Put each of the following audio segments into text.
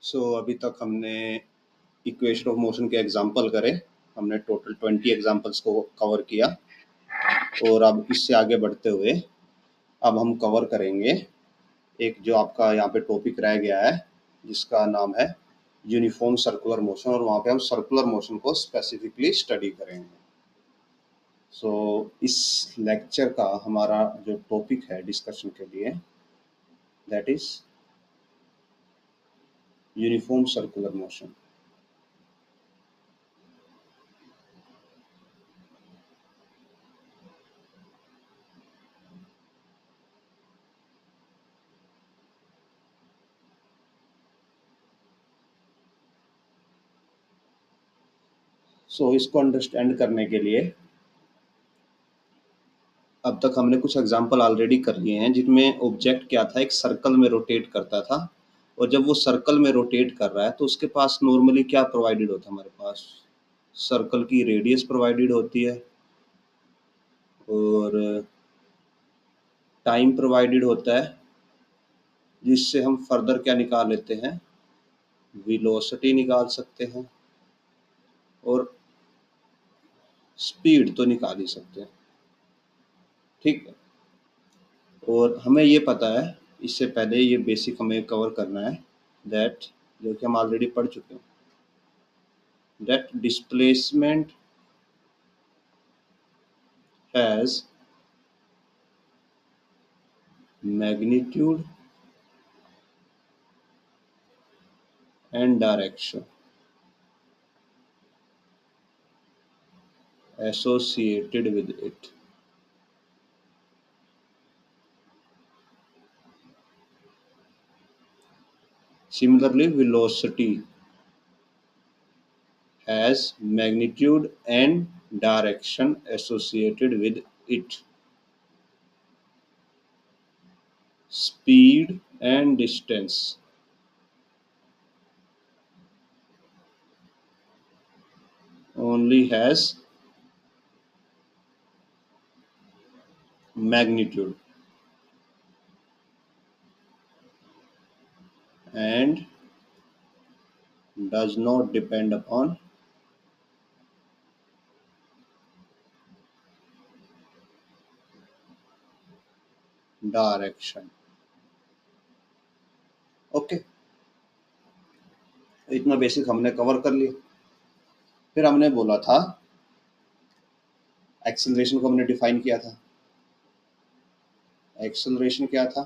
अभी तक हमने इक्वेशन ऑफ मोशन के एग्जाम्पल करे। हमने टोटल 20 एग्जाम्पल्स को कवर किया और अब इससे आगे बढ़ते हुए अब हम कवर करेंगे एक जो आपका यहाँ पे टॉपिक रह गया है जिसका नाम है यूनिफॉर्म सर्कुलर मोशन, और वहाँ पे हम सर्कुलर मोशन को स्पेसिफिकली स्टडी करेंगे। इस लेक्चर का हमारा जो टॉपिक है डिस्कशन के लिए that is uniform circular motion. इसको अंडरस्टैंड करने के लिए अब तक हमने कुछ एग्जाम्पल ऑलरेडी कर लिए हैं जिनमें ऑब्जेक्ट क्या था, एक सर्कल में रोटेट करता था, और जब वो सर्कल में रोटेट कर रहा है तो उसके पास नॉर्मली क्या प्रोवाइडेड होता है, हमारे पास सर्कल की रेडियस प्रोवाइडेड होती है और टाइम प्रोवाइडेड होता है, जिससे हम फर्दर क्या निकाल लेते हैं, वेलोसिटी निकाल सकते हैं और स्पीड तो निकाल ही सकते हैं। ठीक है, और हमें ये पता है, इससे पहले ये बेसिक हमें कवर करना है दैट जो कि हम ऑलरेडी पढ़ चुके हैं, that displacement has magnitude and direction associated with it. Similarly, velocity has magnitude and direction associated with it. Speed and distance only has magnitude and does not depend upon direction. Okay, इतना basic हमने cover कर लिया। फिर हमने बोला था acceleration को हमने डिफाइन किया था। एक्सेलरेशन क्या था?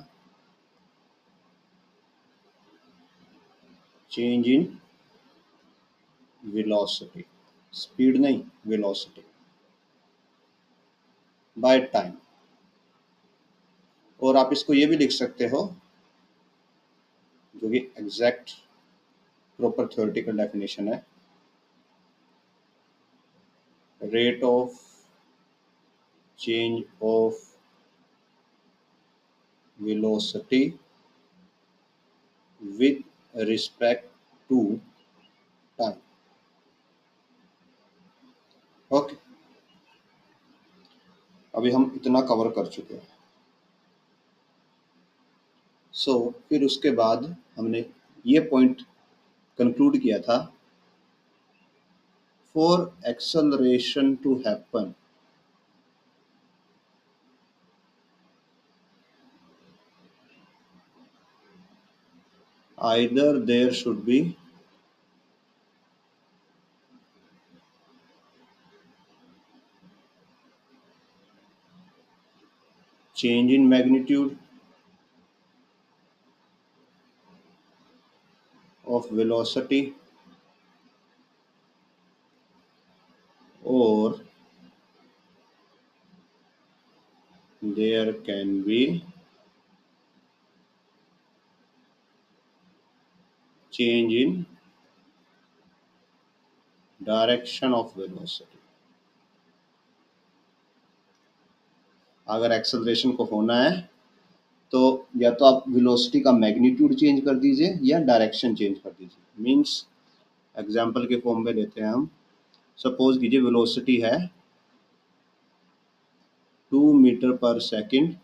चेंज इन वेलोसिटी, स्पीड नहीं, वेलोसिटी बाय टाइम। और आप इसको ये भी लिख सकते हो, जो कि एग्जैक्ट प्रॉपर थ्योरेटिकल डेफिनेशन है, rate of change of velocity with respect to time. Okay, अभी हम इतना कवर कर चुके हैं। फिर उसके बाद हमने ये पॉइंट कंक्लूड किया था, for acceleration to happen either there should be change in magnitude of velocity or there can be change in direction of velocity. अगर एक्सेलरेशन को होना है तो या तो आप वेलोसिटी का मैग्नीट्यूड चेंज कर दीजिए या डायरेक्शन चेंज कर दीजिए। मींस एग्जांपल के फॉर्म में लेते हैं हम, सपोज कीजिए वेलोसिटी है 2 मीटर पर सेकंड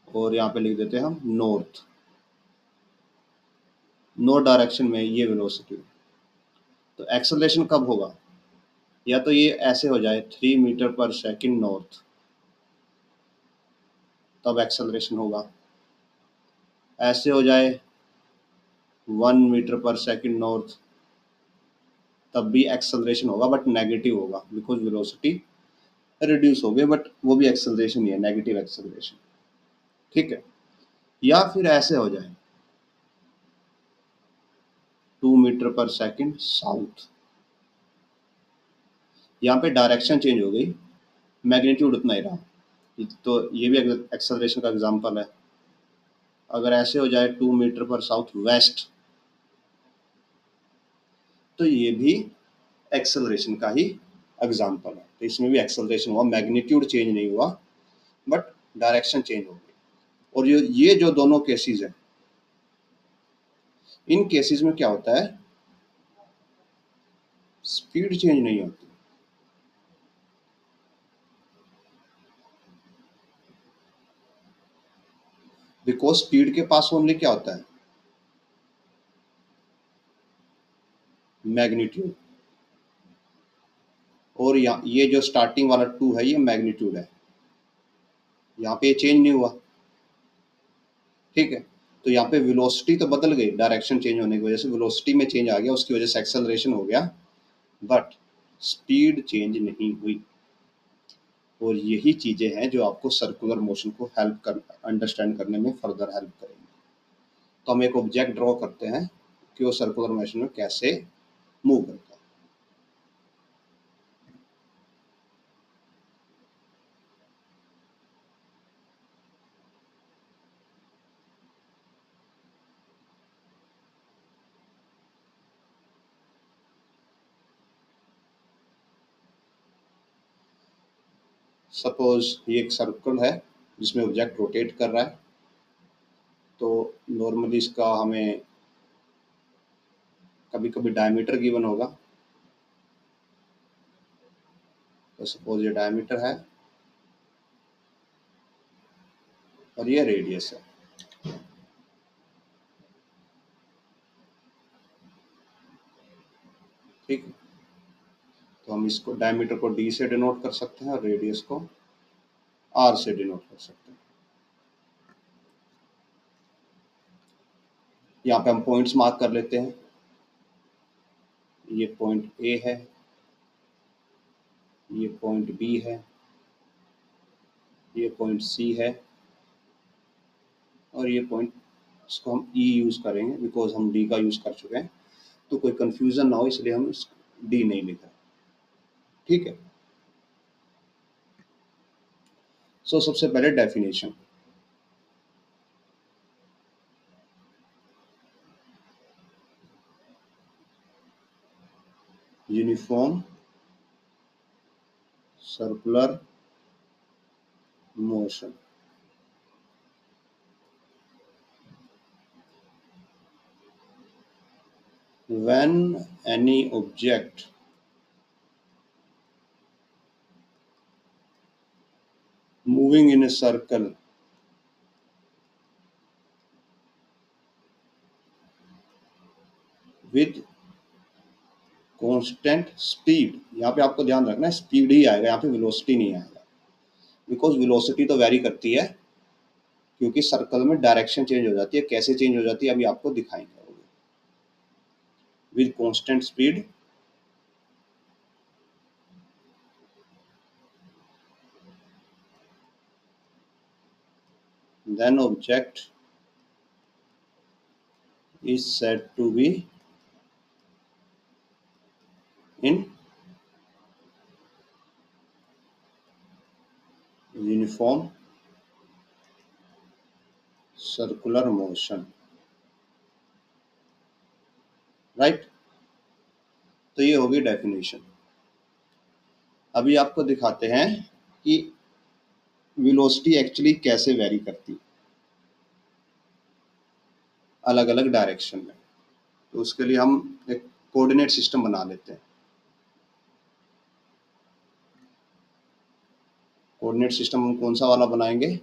और यहाँ पे लिख देते हैं हम नॉर्थ। नो डायरेक्शन में ये वेलोसिटी, तो एक्सेलरेशन कब होगा? या तो ये ऐसे हो जाए 3 मीटर पर सेकंड नॉर्थ, तब एक्सेलरेशन होगा। ऐसे हो जाए 1 मीटर पर सेकंड नॉर्थ, तब भी एक्सेलरेशन होगा बट नेगेटिव होगा, बिकॉज वेलोसिटी रिड्यूस हो गई, बट वो भी एक्सेलरेशन ही है, नेगेटिव एक्सेलरेशन। ठीक है। या फिर ऐसे हो जाए 2 मीटर पर सेकंड साउथ, यहाँ पे डायरेक्शन चेंज हो गई, मैग्नीट्यूड उतना ही रहा, तो ये भी एक्सेलरेशन का एग्जांपल है। अगर ऐसे हो जाए 2 मीटर पर साउथ वेस्ट, तो ये भी एक्सेलरेशन का ही एग्जांपल है। तो इसमें भी एक्सेलरेशन हुआ, मैग्नीट्यूड चेंज नहीं हुआ बट डायरेक्शन चेंज हो गई। और ये जो दोनों केसेस है, इन केसेस में क्या होता है, स्पीड चेंज नहीं होती। बिकॉज स्पीड के पास ओनली क्या होता है, मैग्नीट्यूड। और ये जो स्टार्टिंग वाला 2 है, ये मैग्नीट्यूड है, यहाँ पे ये चेंज नहीं हुआ। ठीक है। तो यहाँ पे वेलोसिटी तो बदल गई, डायरेक्शन चेंज होने की वजह से वेलोसिटी में चेंज आ गया, उसकी वजह से एक्सेलरेशन हो गया, बट स्पीड चेंज नहीं हुई। और यही चीजें हैं जो आपको सर्कुलर मोशन को हेल्प कर अंडरस्टैंड करने में फर्दर हेल्प करेंगी। तो हम एक ऑब्जेक्ट ड्रॉ करते हैं कि वो सर्कुलर मोशन में कैसे मूव करता है। सपोज ये एक सर्कल है जिसमें ऑब्जेक्ट रोटेट कर रहा है, तो नॉर्मली इसका हमें कभी कभी डायमीटर गिवन होगा। तो सपोज ये डायमीटर है और ये रेडियस है। ठीक है। तो हम इसको डायमीटर को डी से डिनोट कर सकते हैं और रेडियस को आर से डिनोट कर सकते हैं। यहाँ पे हम पॉइंट्स मार्क कर लेते हैं। ये पॉइंट ए है, ये पॉइंट बी है, ये पॉइंट सी है, और ये पॉइंट, इसको हम ई यूज करेंगे बिकॉज हम डी का यूज कर चुके हैं, तो कोई कंफ्यूजन ना हो इसलिए हम डी नहीं लिखा। ठीक है। सो सबसे पहले definition, uniform circular motion. When any object moving in a circle with constant speed, यहाँ पे आपको ध्यान रखना है स्पीड ही आएगा, यहाँ पे वेलोसिटी नहीं आएगा, बिकॉज वेलोसिटी तो वेरी करती है, क्योंकि सर्कल में डायरेक्शन चेंज हो जाती है। कैसे चेंज हो जाती है अभी आपको दिखाएंगे। With constant speed then object is said to be in uniform circular motion, right. तो ये होगी डेफिनेशन। अभी आपको दिखाते हैं कि वेलोसिटी एक्चुअली कैसे वेरी करती है अलग अलग डायरेक्शन में। तो उसके लिए हम एक कोऑर्डिनेट सिस्टम बना लेते हैं। कोऑर्डिनेट सिस्टम हम कौन सा वाला बनाएंगे,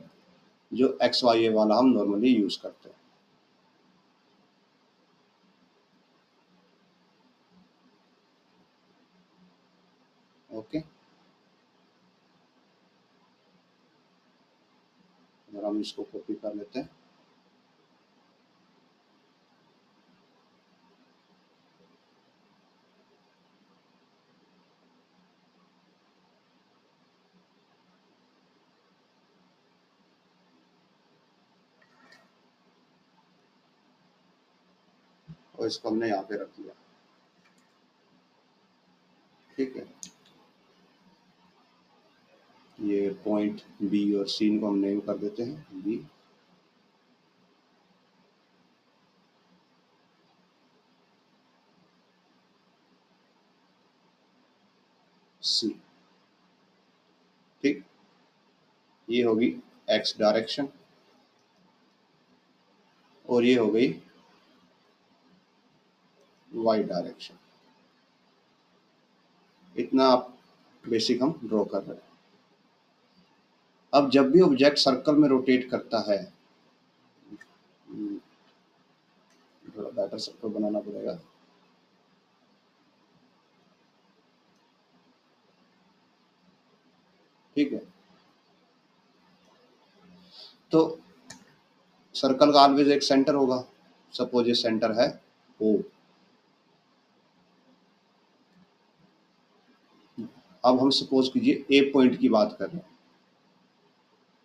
जो एक्स वाई वाला हम नॉर्मली यूज करते हैं। ओके, अगर हम इसको कॉपी कर लेते हैं, और इसको हमने यहाँ पे रख दिया। ठीक है, ये पॉइंट बी और सी को हम नेम कर देते हैं बी, सी। ठीक, ये होगी एक्स डायरेक्शन और ये हो गई वाई डायरेक्शन। इतना आप बेसिक हम ड्रॉ कर रहे हैं। अब जब भी ऑब्जेक्ट सर्कल में रोटेट करता है, थोड़ा बेटर सर्कल बनाना पड़ेगा। ठीक है, तो सर्कल का ऑलवेज एक सेंटर होगा। सपोज ये सेंटर है ओ। अब हम सपोज कीजिए ए पॉइंट की बात कर रहे हैं,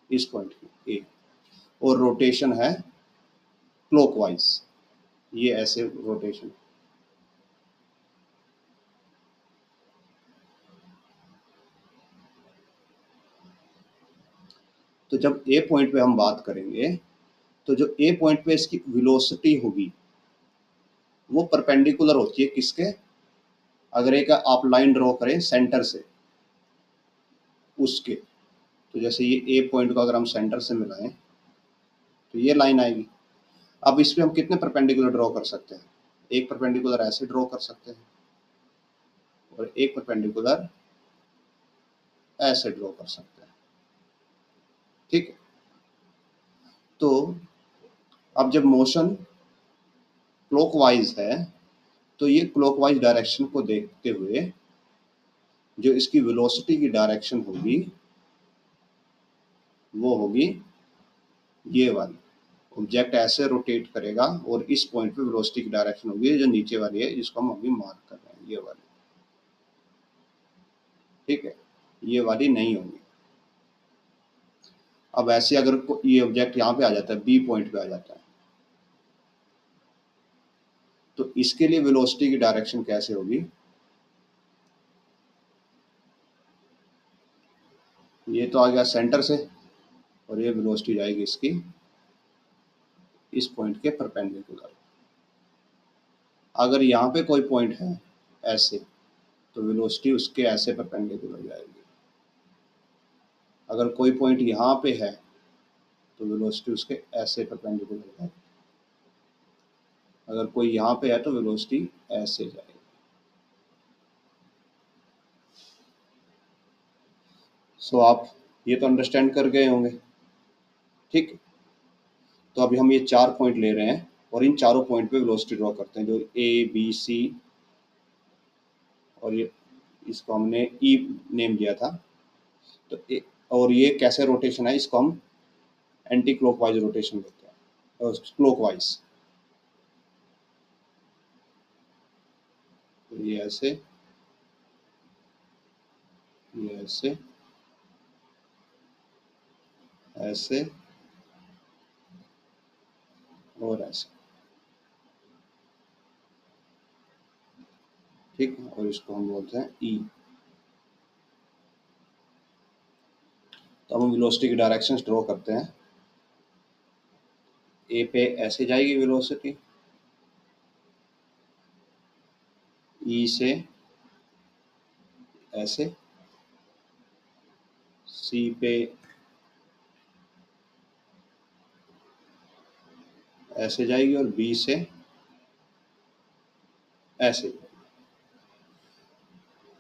इस पॉइंट की ए, और रोटेशन है क्लॉकवाइज, ये ऐसे रोटेशन। तो जब ए पॉइंट पे हम बात करेंगे, तो जो ए पॉइंट पे इसकी वेलोसिटी होगी वो परपेंडिकुलर होती है किसके, अगर एक आप लाइन ड्रॉ करें सेंटर से उसके, तो जैसे ये ए पॉइंट को अगर हम सेंटर से मिलाएं तो ये लाइन आएगी। अब इस पे हम कितने परपेंडिकुलर ड्रॉ कर सकते हैं, एक परपेंडिकुलर ऐसे ड्रॉ कर सकते हैं और एक परपेंडिकुलर ऐसे ड्रॉ कर सकते हैं। ठीक है, तो अब जब मोशन क्लॉकवाइज है तो ये क्लॉकवाइज डायरेक्शन को देखते हुए जो इसकी वेलोसिटी की डायरेक्शन होगी वो होगी ये वाली। ऑब्जेक्ट ऐसे रोटेट करेगा और इस पॉइंट पे वेलोसिटी की डायरेक्शन होगी जो नीचे वाली है, जिसको हम अभी मार्क कर रहे हैं, ये वाली। ठीक है, ये वाली नहीं होगी। अब ऐसे अगर ये ऑब्जेक्ट यहाँ पे आ जाता है, बी पॉइंट पे आ जाता है, तो इसके लिए वेलोसिटी की डायरेक्शन कैसे होगी, ये तो आ गया सेंटर से और ये वेलोसिटी जाएगी इसकी इस पॉइंट के परपेंडिकुलर। अगर यहाँ पे कोई पॉइंट है ऐसे, तो वेलोसिटी उसके ऐसे परपेंडिकुलर जाएगी। अगर कोई पॉइंट यहाँ पे है तो वेलोसिटी उसके ऐसे परपेंडिकुलर जाएगी। अगर कोई यहाँ पे है तो वेलोसिटी ऐसे जाएगी। सो आप ये तो अंडरस्टैंड कर गए होंगे। ठीक, तो अभी हम ये 4 पॉइंट ले रहे हैं और इन चारों पॉइंट पे वेलोसिटी ड्रॉ करते हैं, जो ए बी सी, और ये इसको हमने ई नेम दिया था। तो और ये कैसे रोटेशन है, इसको हम एंटी क्लॉकवाइज रोटेशन कहते हैं, और क्लॉकवाइज। तो ये ऐसे, ये ऐसे, ऐसे और ऐसे। ठीक, और इसको हम बोलते हैं ई। तो हम वेलोसिटी की डायरेक्शंस ड्रॉ करते हैं। ए पे ऐसे जाएगी वेलोसिटी, ई से ऐसे, सी पे ऐसे जाएगी और बी से ऐसे।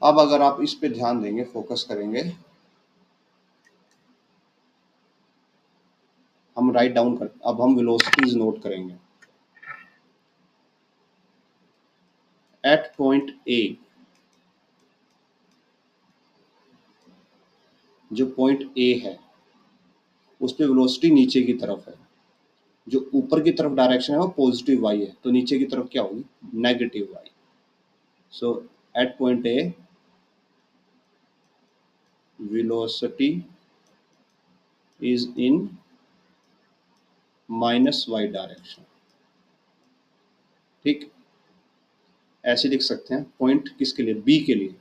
अब अगर आप इस पे ध्यान देंगे, फोकस करेंगे, हम राइट डाउन कर, अब हम वेलोसिटीज नोट करेंगे। एट पॉइंट ए जो पॉइंट ए है उस पे वेलोसिटी नीचे की तरफ है, जो ऊपर की तरफ डायरेक्शन है वो पॉजिटिव वाई है, तो नीचे की तरफ क्या होगी, negative Y. So at point A velocity is in minus Y direction. ठीक, ऐसे लिख सकते हैं पॉइंट किसके लिए, बी के लिए।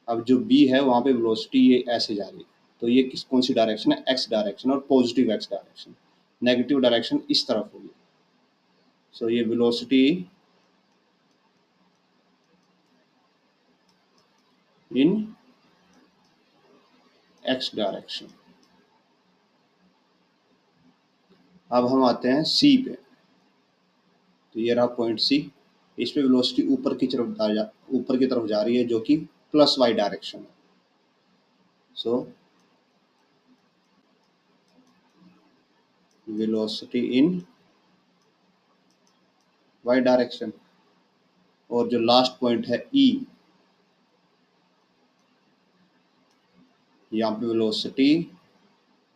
अब जो बी है वहां पे वेलोसिटी ये ऐसे जा रही है, तो ये कौन सी डायरेक्शन है, एक्स डायरेक्शन, और positive x direction. Negative direction इस तरफ होगी। सो ये वेलोसिटी इन एक्स डायरेक्शन। अब हम आते हैं सी पे, तो ये रहा पॉइंट सी। इस पे वेलोसिटी ऊपर की तरफ जा रही है, जो कि प्लस वाई डायरेक्शन है। So velocity in Y direction. और जो लास्ट पॉइंट है ई, यहाँ पे वेलोसिटी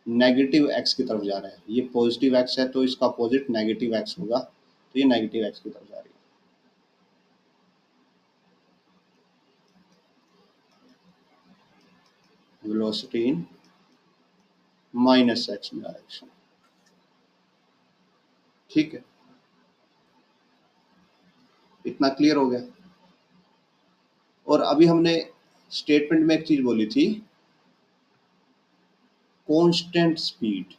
नेगेटिव एक्स की तरफ जा रहा है। ये पॉजिटिव एक्स है तो इसका अपोजिट नेगेटिव एक्स होगा, तो ये नेगेटिव एक्स की तरफ जा रही है। वेलोसिटी इन माइनस एक्स डायरेक्शन। ठीक है, इतना क्लियर हो गया। और अभी हमने स्टेटमेंट में एक चीज बोली थी, कांस्टेंट स्पीड,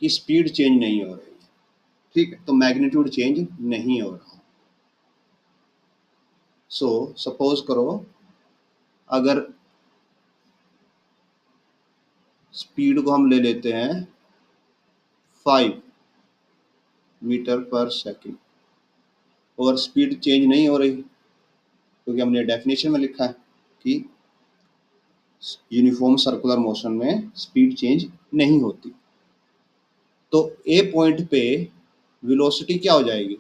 की स्पीड चेंज नहीं हो रही। ठीक है, तो मैग्नीट्यूड चेंज नहीं हो रहा। सो सपोज करो अगर स्पीड को हम ले लेते हैं 5 मीटर पर सेकेंड, और स्पीड चेंज नहीं हो रही, क्योंकि हमने डेफिनेशन में लिखा है कि यूनिफॉर्म सर्कुलर मोशन में स्पीड चेंज नहीं होती। तो ए पॉइंट पे वेलोसिटी क्या हो जाएगी,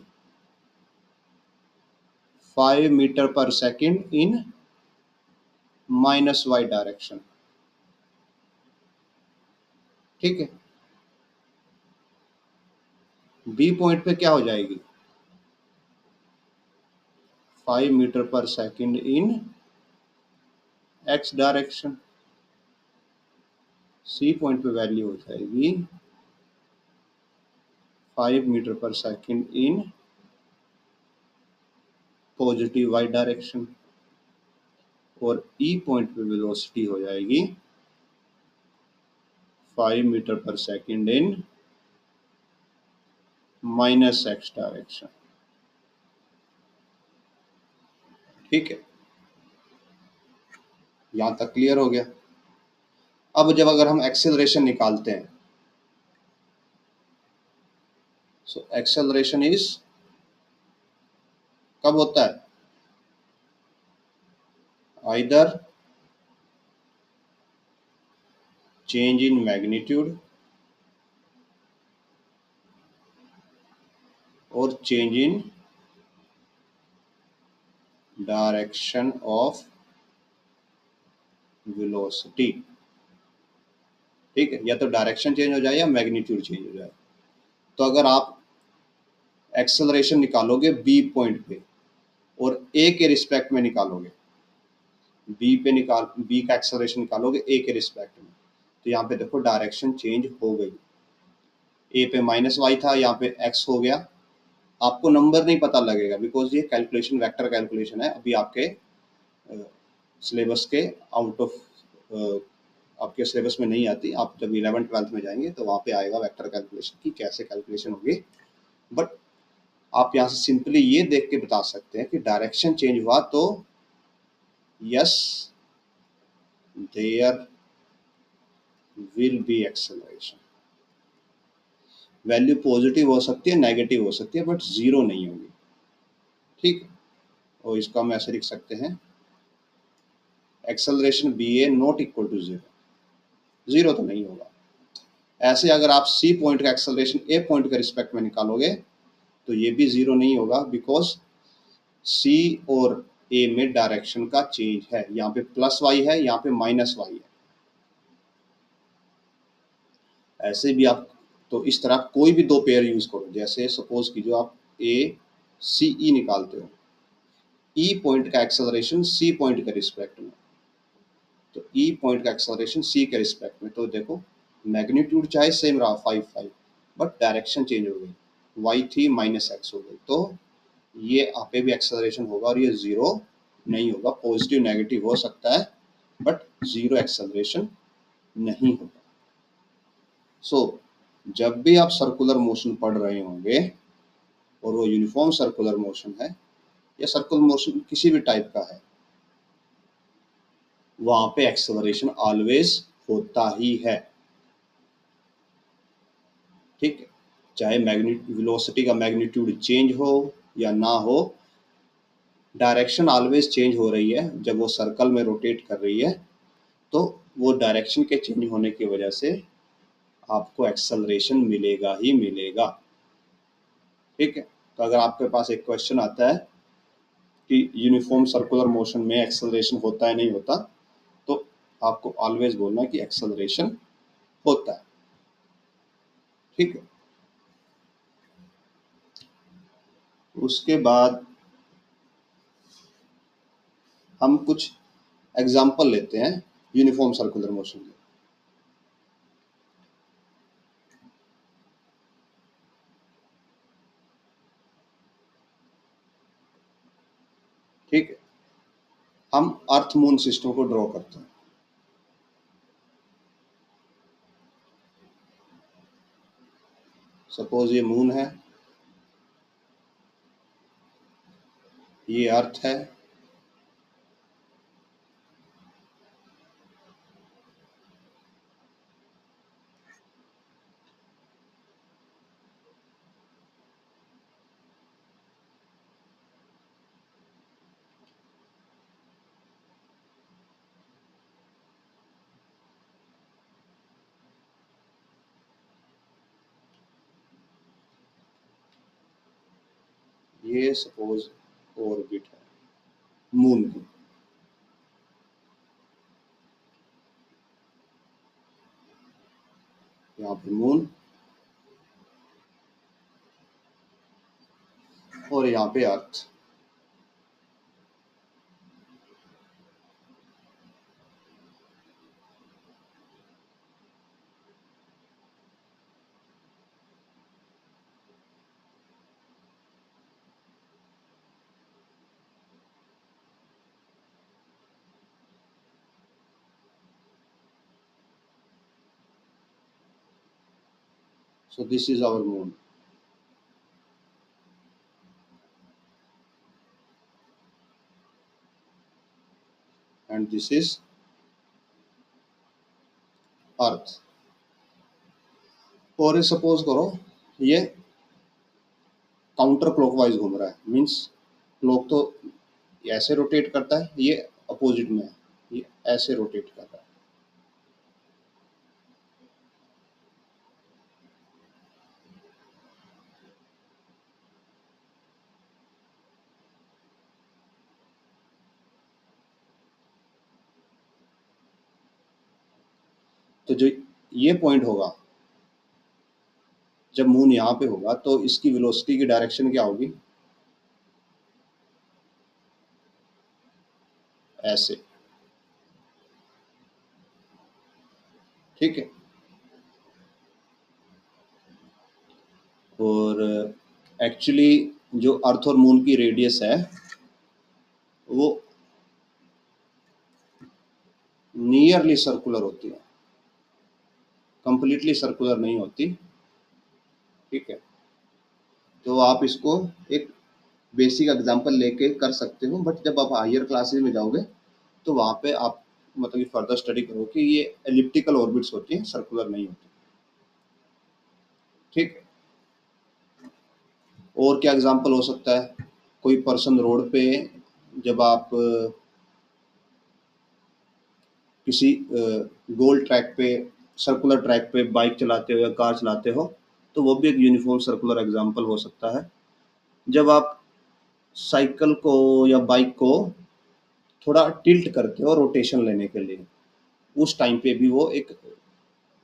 5 metre per second in minus Y direction. ठीक है, बी पॉइंट पे क्या हो जाएगी, 5 metre per second in X direction. C point पे वैल्यू हो जाएगी 5 metre per second in positive Y direction. और ई पॉइंट पे वेलोसिटी हो जाएगी 5 metre per second in minus x direction. ठीक है, यहां तक क्लियर हो गया। अब जब अगर हम एक्सेलरेशन निकालते हैं, सो एक्सेलरेशन इज कब होता है, आइदर चेंज इन मैग्नीट्यूड और change in direction of velocity. ठीक है, या तो डायरेक्शन चेंज हो जाए या मैग्नीट्यूड चेंज हो जाए। तो अगर आप एक्सेलरेशन निकालोगे बी पॉइंट पे और ए के रिस्पेक्ट में निकालोगे, बी का एक्सेलरेशन निकालोगे ए के रिस्पेक्ट में, तो यहाँ पे देखो डायरेक्शन चेंज हो गई। ए पे माइनस वाई था, यहाँ पे एक्स हो गया। आपको नंबर नहीं पता लगेगा, बिकॉज ये कैलकुलेशन वेक्टर कैलकुलेशन है, अभी आपके सिलेबस के आउट ऑफ आपके सिलेबस में नहीं आती। आप जब 11th-12th में जाएंगे तो वहाँ पे आएगा वेक्टर कैलकुलेशन की कैसे कैलकुलेशन होगी। बट आप यहाँ से सिंपली ये देख के बता सकते हैं कि डायरेक्शन चेंज हुआ तो yes there will be acceleration. Value positive हो सकती है, नेगेटिव हो सकती है, बट जीरो नहीं होगी। ठीक, और इसको हम ऐसे लिख सकते हैं, acceleration B A not equal to zero, zero तो नहीं होगा। ऐसे अगर आप सी पॉइंट का एक्सेलरेशन ए पॉइंट के रिस्पेक्ट में निकालोगे तो ये भी जीरो नहीं होगा, बिकॉज सी और ए में डायरेक्शन का चेंज है, यहाँ पे प्लस वाई है, यहाँ पे माइनस वाई है। ऐसे भी आप तो इस तरह कोई भी दो पेयर यूज करो, जैसे सपोज कीजिए आप ए सी ई निकालते हो, ई पॉइंट का एक्सेलरेशन सी पॉइंट के रिस्पेक्ट में, तो ई पॉइंट का एक्सेलरेशन सी के रिस्पेक्ट में, तो देखो मैग्नीट्यूड चाहे सेम रहा 5 बट डायरेक्शन चेंज हो गई, वाई थी माइनस एक्स हो गई, तो ये आप पे भी एक्सेलरेशन होगा और ये जीरो नहीं होगा, पॉजिटिव नेगेटिव हो सकता है बट जीरो एक्सेलरेशन नहीं होगा। सो जब भी आप सर्कुलर मोशन पढ़ रहे होंगे और वो यूनिफॉर्म सर्कुलर मोशन है या सर्कुलर मोशन किसी भी टाइप का है, वहां पे एक्सेलरेशन ऑलवेज होता ही है, ठीक है, चाहे वेलोसिटी का मैग्नीट्यूड चेंज हो या ना हो, डायरेक्शन ऑलवेज चेंज हो रही है। जब वो सर्कल में रोटेट कर रही है तो वो डायरेक्शन के चेंज होने की वजह से आपको एक्सेलरेशन मिलेगा ही मिलेगा, ठीक है। तो अगर आपके पास एक क्वेश्चन आता है कि यूनिफॉर्म सर्कुलर मोशन में एक्सेलरेशन होता है नहीं होता, तो आपको ऑलवेज बोलना है कि एक्सेलरेशन होता है, ठीक है। उसके बाद हम कुछ एग्जाम्पल लेते हैं यूनिफॉर्म सर्कुलर मोशन के। ठीक है, हम अर्थ मून सिस्टम को ड्रॉ करते हैं। सपोज ये मून है, ये अर्थ है, ये सपोज ऑर्बिट है मून की, यहाँ पे मून और यहाँ पे अर्थ। So this is our moon and this is अर्थ। और सपोज करो ये काउंटर क्लॉकवाइज घूम रहा है, मींस क्लॉक तो ऐसे रोटेट करता है, ये अपोजिट में है, ये ऐसे रोटेट कर रहा है। तो जो ये पॉइंट होगा, जब मून यहाँ पे होगा तो इसकी वेलोसिटी की डायरेक्शन क्या होगी, ऐसे, ठीक है। और एक्चुअली जो अर्थ और मून की रेडियस है वो नियरली सर्कुलर होती है, कंप्लीटली सर्कुलर नहीं होती, ठीक है। तो आप इसको एक बेसिक एग्जांपल लेके कर सकते हो, बट जब आप हायर क्लासेस में जाओगे तो वहाँ पे आप मतलब कि फर्दर स्टडी करो कि ये एलिप्टिकल ऑर्बिट्स होती हैं, सर्कुलर नहीं होती, ठीक है। और क्या एग्जांपल हो सकता है, कोई पर्सन रोड पे, जब आप किसी गोल ट्रैक पे, सर्कुलर ट्रैक पे बाइक चलाते हो या कार चलाते हो, तो वो भी एक यूनिफॉर्म सर्कुलर एग्जांपल हो सकता है। जब आप साइकिल को या बाइक को थोड़ा टिल्ट करके और रोटेशन लेने के लिए, उस टाइम पे भी वो एक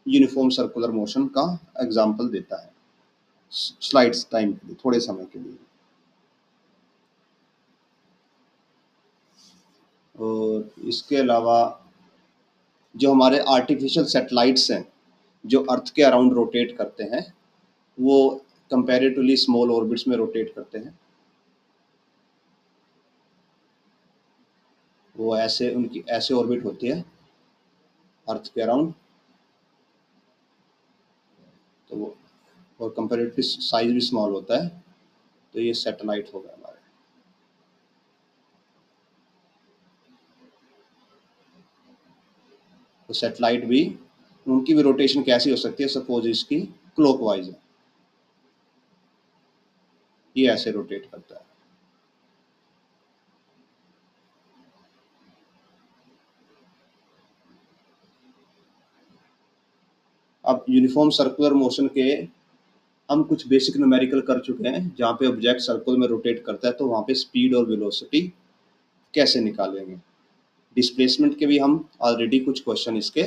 यूनिफॉर्म सर्कुलर मोशन का एग्जाम्पल देता है, स्लाइड्स टाइम के लिए, थोड़े समय के लिए। और इसके अलावा जो हमारे आर्टिफिशियल सैटेलाइट्स हैं जो अर्थ के अराउंड रोटेट करते हैं, वो कंपैरेटिवली स्मॉल ऑर्बिट्स में रोटेट करते हैं। वो ऐसे, उनकी ऐसे ऑर्बिट होती है अर्थ के अराउंड, तो वो और कंपैरेटिवली साइज भी स्मॉल होता है, तो ये सैटेलाइट हो गया हमारे। तो सैटेलाइट भी, उनकी भी रोटेशन कैसी हो सकती है, सपोज इसकी क्लॉकवाइज है, ये ऐसे रोटेट करता है। अब यूनिफॉर्म सर्कुलर मोशन के हम कुछ बेसिक न्यूमेरिकल कर चुके हैं, जहाँ पे ऑब्जेक्ट सर्कल में रोटेट करता है तो वहाँ पे स्पीड और वेलोसिटी कैसे निकालेंगे। डिस्प्लेसमेंट के भी हम ऑलरेडी कुछ क्वेश्चन इसके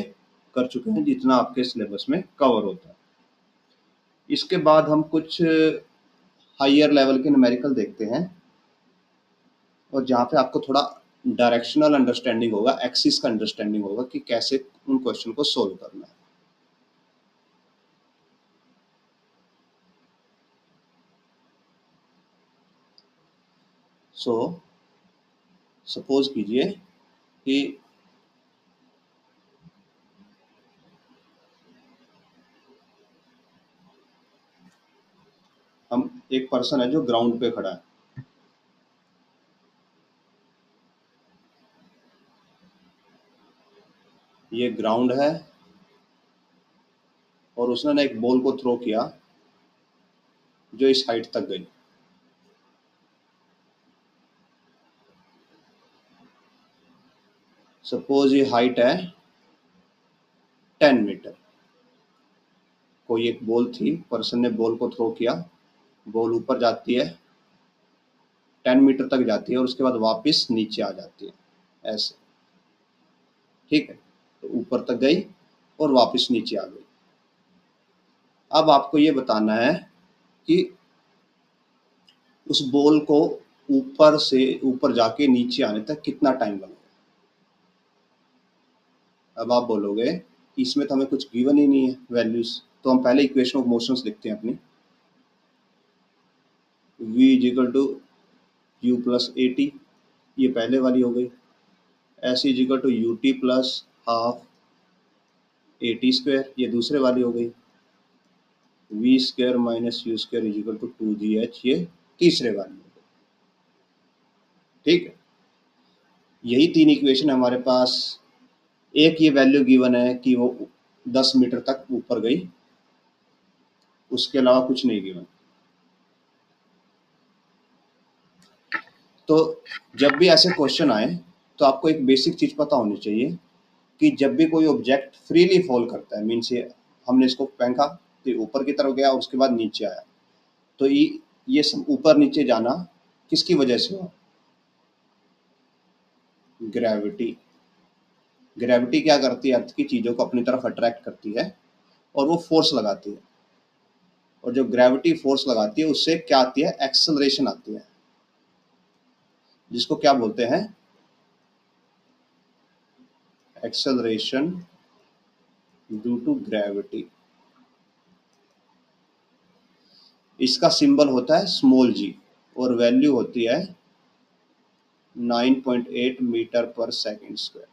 कर चुके हैं, जितना आपके सिलेबस में कवर होता है। इसके बाद हम कुछ हायर लेवल के न्यूमेरिकल देखते हैं, और जहाँ पे आपको थोड़ा डायरेक्शनल अंडरस्टैंडिंग होगा, एक्सिस का अंडरस्टैंडिंग होगा कि कैसे उन क्वेश्चन को सोल्व करना है। सो सपोज कीजिए कि हम, एक पर्सन है जो ग्राउंड पे खड़ा है, ये ग्राउंड है, और उसने ना एक बॉल को थ्रो किया जो इस हाइट तक गई। सपोज ये हाइट है 10 मीटर, कोई एक बॉल थी, पर्सन ने बॉल को थ्रो किया, बॉल ऊपर जाती है, 10 मीटर तक जाती है और उसके बाद वापस नीचे आ जाती है ऐसे, ठीक है। तो ऊपर तक गई और वापस नीचे आ गई। अब आपको ये बताना है कि उस बॉल को ऊपर से ऊपर जाके नीचे आने तक कितना टाइम लगेगा। अब आप बोलोगे कि इसमें तो हमें कुछ गिवन ही नहीं है वैल्यूज, तो हम पहले इक्वेशन ऑफ मोशंस लिखते हैं अपनी। v is equal to you plus A T, ये पहले वाली हो गई। S is equal to U T plus half A T square, ये दूसरे वाली हो गई। V square minus you square is equal to 2gh, ये तीसरे वाली हो गई, ठीक है। यही तीन इक्वेशन हमारे पास। एक ये वैल्यू गिवन है कि वो 10 मीटर तक ऊपर गई, उसके अलावा कुछ नहीं गिवन। तो जब भी ऐसे क्वेश्चन आए तो आपको एक बेसिक चीज पता होनी चाहिए कि जब भी कोई ऑब्जेक्ट फ्रीली फॉल करता है, मीन्स ये हमने इसको फेंका तो ऊपर की तरफ गया, उसके बाद नीचे आया, तो ये सब ऊपर नीचे जाना किसकी वजह से हुआ? ग्रेविटी। ग्रेविटी क्या करती है, अर्थ की चीजों को अपनी तरफ अट्रैक्ट करती है और वो फोर्स लगाती है, और जो ग्रेविटी फोर्स लगाती है उससे क्या आती है, एक्सेलरेशन आती है, जिसको क्या बोलते हैं, एक्सेलरेशन ड्यू टू ग्रेविटी। इसका सिंबल होता है स्मॉल जी, और वैल्यू होती है 9.8 मीटर पर सेकेंड स्क्वायर।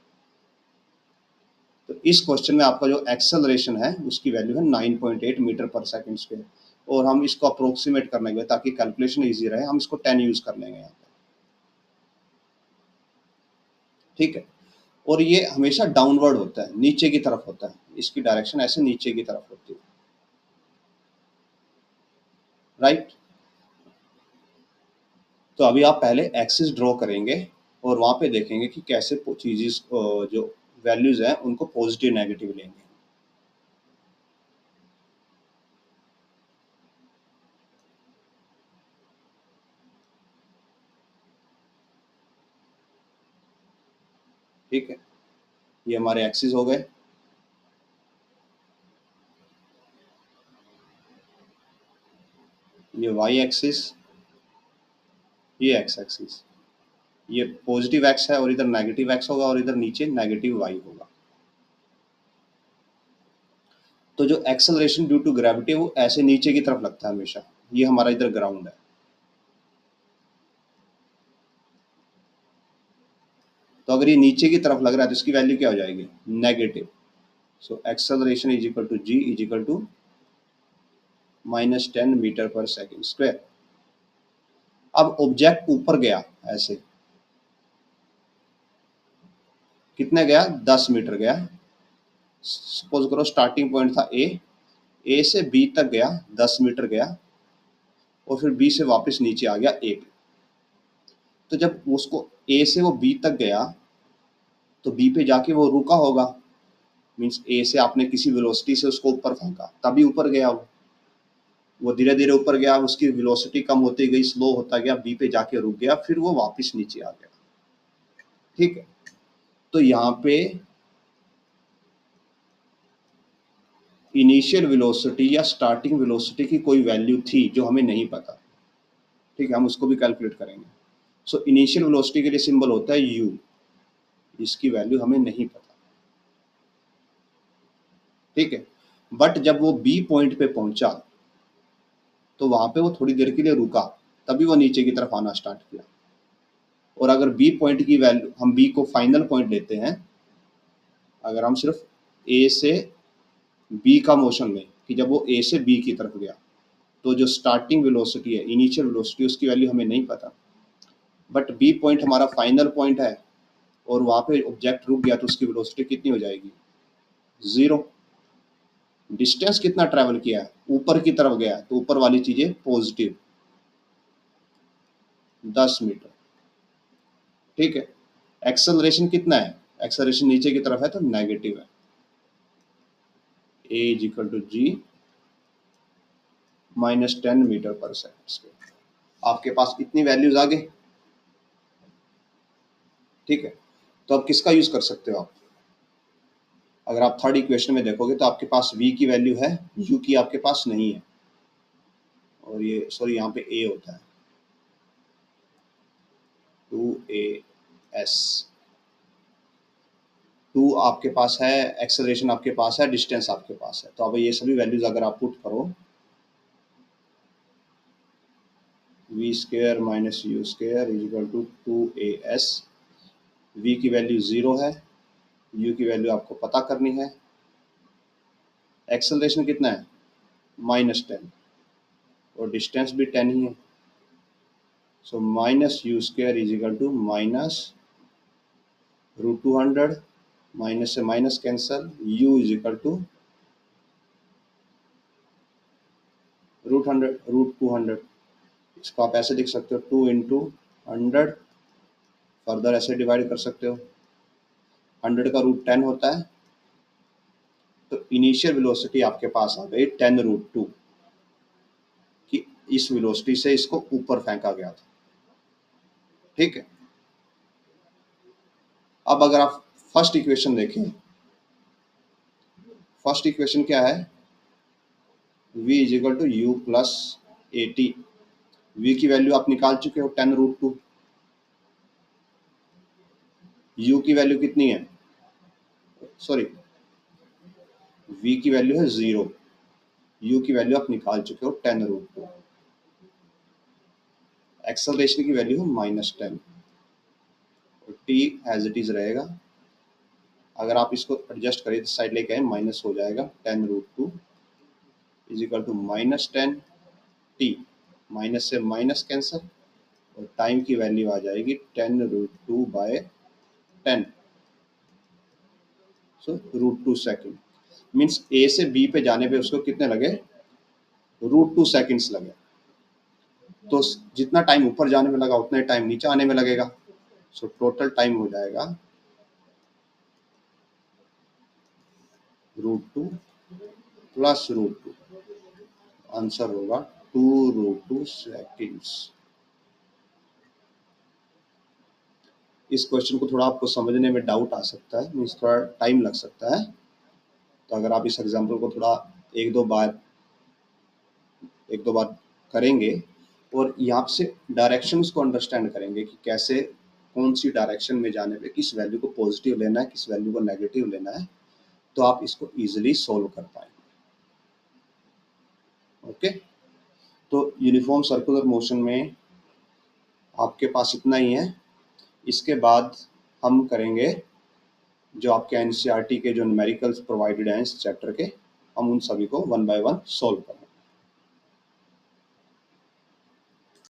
तो इस क्वेश्चन में आपका जो एक्सेलरेशन है उसकी वैल्यू है 9.8 मीटर पर सेकेंड स्क्वायर, और हम इसको अप्रोक्सीमेट करने के लिए, ताकि कैलकुलेशन इजी रहे, हम इसको 10 यूज कर लेंगे यहाँ पर, ठीक है। और ये हमेशा डाउनवर्ड होता है, नीचे की तरफ होता है, इसकी डायरेक्शन ऐसे नीचे की तरफ होती है, राइट। तो अभी आप पहले एक्सिस ड्रॉ करेंगे और वहां पे देखेंगे कि कैसे चीजें जो वैल्यूज हैं उनको पॉजिटिव नेगेटिव लेंगे। ठीक है, ये हमारे एक्सिस हो गए। ये वाई एक्सिस, ये एक्स एक्सिस, ये पॉजिटिव एक्स है और इधर नेगेटिव एक्स होगा और इधर नीचे नेगेटिव वाई होगा। तो जो एक्सेलरेशन ड्यू टू ग्रेविटी है वो ऐसे नीचे की तरफ लगता है हमेशा। ये हमारा इधर ग्राउंड है, तो अगर ये नीचे की तरफ लग रहा है तो इसकी वैल्यू क्या हो जाएगी? Negative. So acceleration is equal to G is equal to -10 metre per second square. अब ऑब्जेक्ट ऊपर गया ऐसे, कितने गया? 10 मीटर गया। सपोज करो स्टार्टिंग पॉइंट था ए से बी तक गया, 10 मीटर गया और फिर बी से वापस नीचे आ गया ए पे। तो जब उसको ए से वो बी तक गया तो बी पे जाके वो रुका होगा, मीन्स ए से आपने किसी वेलोसिटी से उसको ऊपर फेंका तभी ऊपर गया वो धीरे धीरे ऊपर गया, उसकी वेलोसिटी कम होती गई, स्लो होता गया, बी पे जाके रुक गया, फिर वो वापस नीचे आ गया। ठीक है, तो यहाँ पे इनिशियल वेलोसिटी या स्टार्टिंग वेलोसिटी की कोई वैल्यू थी जो हमें नहीं पता। ठीक है, हम उसको भी कैलकुलेट करेंगे। सो इनिशियल वेलोसिटी के लिए सिंबल होता है यू, इसकी वैल्यू हमें नहीं पता। ठीक है, बट जब वो बी पॉइंट पे पहुंचा तो वहां पे वो थोड़ी देर के लिए रुका, तभी वो नीचे की तरफ आना स्टार्ट किया। और अगर बी पॉइंट की वैल्यू, हम बी को फाइनल पॉइंट लेते हैं, अगर हम सिर्फ ए से बी का मोशन लें कि जब वो ए से बी की तरफ गया तो जो स्टार्टिंग वेलोसिटी है, इनिशियल वेलोसिटी, उसकी वैल्यू हमें नहीं पता, बट बी पॉइंट हमारा फाइनल पॉइंट है और वहां पे ऑब्जेक्ट रुक गया तो उसकी वेलोसिटी कितनी हो जाएगी? 0। डिस्टेंस कितना ट्रेवल किया है? ऊपर की तरफ गया तो ऊपर वाली चीजें पॉजिटिव, 10 मीटर। ठीक है, एक्सेलरेशन कितना है? एक्सेलरेशन नीचे की तरफ है तो नेगेटिव है। A is equal to g -10 metre per second. आपके पास इतनी वैल्यूज आ गई। ठीक है, तो अब किसका यूज कर सकते हो आप? अगर आप थर्ड इक्वेशन में देखोगे तो आपके पास v की वैल्यू है, u की आपके पास नहीं है, और ये सॉरी यहाँ पे a होता है 2as। 2 आपके पास है, एक्सेलरेशन आपके पास है, डिस्टेंस आपके पास है। तो अब ये सभी वैल्यूज अगर आप पुट करो, v square minus you square is equal to 2as। v की वैल्यू 0 है, u की वैल्यू आपको पता करनी है। एक्सेलरेशन कितना है? -10 और डिस्टेंस भी 10 ही है। So minus you square is equal to -√200, minus से minus cancel, u is equal to √200। इसको आप ऐसे लिख सकते हो 2 इंटू 100, फर्दर ऐसे डिवाइड कर सकते हो। 100 का रूट 10 होता है, तो इनिशियल वेलोसिटी आपके पास आ गई 10√2 कि इस वेलोसिटी से इसको ऊपर फेंका गया था। ठीक है, अब अगर आप फर्स्ट इक्वेशन देखें, फर्स्ट इक्वेशन क्या है? v is equal to you plus A t. v की वैल्यू आप निकाल चुके हो 10√2। u की वैल्यू कितनी है? सॉरी, v की वैल्यू है 0, u की वैल्यू आप निकाल चुके हो 10√2। एक्सेलरेशन की वैल्यू है -10 और t एज इट इज रहेगा। अगर आप इसको एडजस्ट करें तो साइड लेके आए, माइनस हो जाएगा 10√2 is equal to -10 t, minus से माइनस कैंसल और टाइम की वैल्यू आ जाएगी 10√2/10। सो √2 सेकेंड। मीन्स ए से बी पे जाने पे उसको कितने लगे? √2 सेकेंड्स लगे। तो जितना टाइम ऊपर जाने में लगा उतना ही टाइम नीचे आने में लगेगा। सो टोटल टाइम हो जाएगा √2 प्लस √2, आंसर होगा 2√2 सेकेंड्स। इस क्वेश्चन को थोड़ा आपको समझने में डाउट आ सकता है, मीन्स थोड़ा टाइम लग सकता है। तो अगर आप इस एग्जाम्पल को थोड़ा एक दो बार करेंगे और यहाँ से डायरेक्शंस को अंडरस्टैंड करेंगे कि कैसे कौन सी डायरेक्शन में जाने पे किस वैल्यू को पॉजिटिव लेना है, किस वैल्यू को नेगेटिव लेना है, तो आप इसको इजीली सोल्व कर पाएंगे। ओके, तो यूनिफॉर्म सर्कुलर मोशन में आपके पास इतना ही है। इसके बाद हम करेंगे जो आपके एनसीईआरटी के जो न्यूमेरिकल्स प्रोवाइडेड हैं इस चैप्टर के, हम उन सभी को वन बाय वन सोल्व करेंगे।